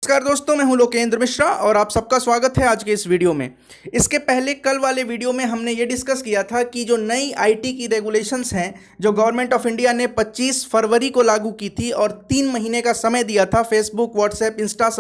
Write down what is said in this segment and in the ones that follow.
नमस्कार दोस्तों, मैं हूं लोकेंद्र मिश्रा और आप सबका स्वागत है आज के इस वीडियो में। इसके पहले कल वाले वीडियो में हमने ये डिस्कस किया था कि जो नई आईटी की रेगुलेशंस हैं जो गवर्नमेंट ऑफ इंडिया ने 25 फरवरी को लागू की थी और 3 महीने का समय दिया था फेसबुक, व्हाट्सएप, इंस्टा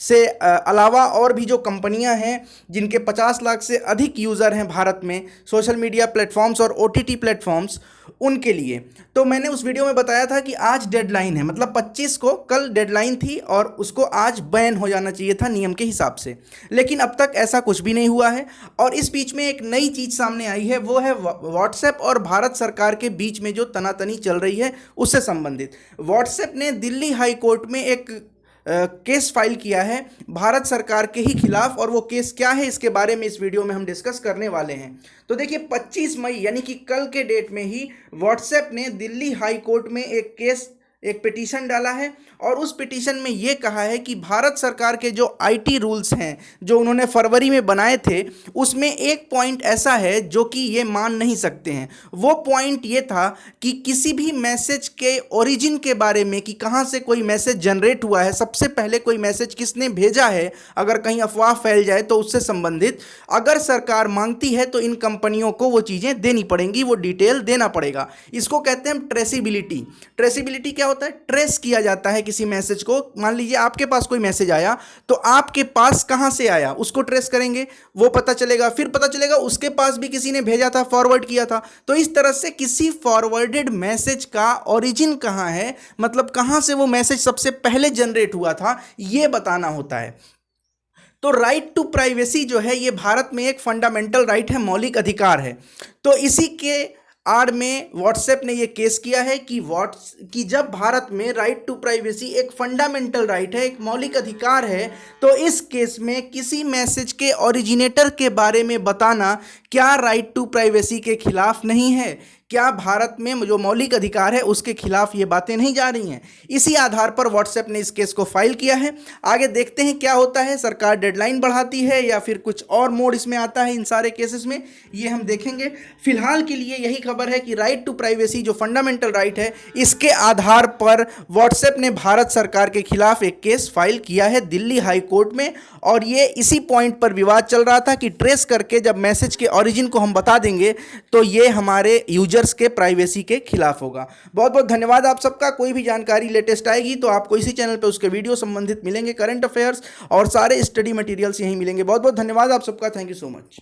से अलावा और भी जो कंपनियां हैं जिनके 50 लाख से अधिक यूज़र हैं भारत में, सोशल मीडिया प्लेटफॉर्म्स और ओटीटी प्लेटफॉर्म्स, उनके लिए। तो मैंने उस वीडियो में बताया था कि आज डेडलाइन है, मतलब 25 को कल डेडलाइन थी और उसको आज बैन हो जाना चाहिए था नियम के हिसाब से। लेकिन अब तक ऐसा कुछ भी नहीं हुआ है और इस बीच में एक नई चीज़ सामने आई है, वो है व्हाट्सएप और भारत सरकार के बीच में जो तनातनी चल रही है उससे संबंधित। व्हाट्सएप ने दिल्ली हाई कोर्ट में एक केस फाइल किया है भारत सरकार के ही खिलाफ, और वो केस क्या है इसके बारे में इस वीडियो में हम डिस्कस करने वाले हैं। तो देखिए 25 मई यानी कि कल के डेट में ही व्हाट्सएप ने दिल्ली हाई कोर्ट में एक पिटीशन डाला है और उस पिटीशन में ये कहा है कि भारत सरकार के जो आईटी रूल्स हैं जो उन्होंने फरवरी में बनाए थे उसमें एक पॉइंट ऐसा है जो कि ये मान नहीं सकते हैं। वो पॉइंट ये था कि किसी भी मैसेज के ओरिजिन के बारे में, कि कहाँ से कोई मैसेज जनरेट हुआ है, सबसे पहले कोई मैसेज किसने भेजा है, अगर कहीं अफवाह फैल जाए तो उससे संबंधित अगर सरकार मांगती है तो इन कंपनियों को वो चीज़ें देनी पड़ेंगी, वो डिटेल देना पड़ेगा। इसको कहते हैं ट्रेसिबिलिटी। ट्रेसिबिलिटी क्या होता है? ट्रेस किया जाता है किसी मैसेज को। मान लीजिए आपके पास कोई मैसेज आया तो आपके पास कहां से आया उसको ट्रेस करेंगे, वो पता चलेगा, फिर पता चलेगा उसके पास भी किसी ने भेजा था, फॉरवर्ड किया था। तो इस तरह से किसी फॉरवर्डेड मैसेज का ओरिजिन कहां है, मतलब कहां से वो मैसेज सबसे पहले जनरेट हुआ था, ये बताना होता है। तो राइट टू प्राइवेसी जो है ये भारत में एक फंडामेंटल राइट है, मौलिक अधिकार है। तो इसी के आड़ में व्हाट्सएप ने ये केस किया है कि जब भारत में राइट टू प्राइवेसी एक फंडामेंटल राइट है, एक मौलिक अधिकार है, तो इस केस में किसी मैसेज के ओरिजिनेटर के बारे में बताना क्या राइट टू प्राइवेसी के खिलाफ नहीं है? क्या भारत में जो मौलिक अधिकार है उसके खिलाफ ये बातें नहीं जा रही हैं? इसी आधार पर व्हाट्सएप ने इस केस को फाइल किया है। आगे देखते हैं क्या होता है, सरकार डेडलाइन बढ़ाती है या फिर कुछ और मोड इसमें आता है इन सारे केसेस में, ये हम देखेंगे। फिलहाल के लिए यही खबर है कि राइट टू प्राइवेसी जो फंडामेंटल राइट है, इसके आधार पर व्हाट्सएप ने भारत सरकार के खिलाफ एक केस फाइल किया है दिल्ली हाई कोर्ट में। और ये इसी पॉइंट पर विवाद चल रहा था कि ट्रेस करके जब मैसेज के ओरिजिन को हम बता देंगे तो ये हमारे यूजर्स के प्राइवेसी के खिलाफ होगा। बहुत बहुत धन्यवाद आप सबका। कोई भी जानकारी लेटेस्ट आएगी तो आपको इसी चैनल पे उसके वीडियो संबंधित मिलेंगे, करंट अफेयर्स और सारे स्टडी मटेरियल्स यहीं मिलेंगे। बहुत बहुत धन्यवाद आप सबका। Thank you so much.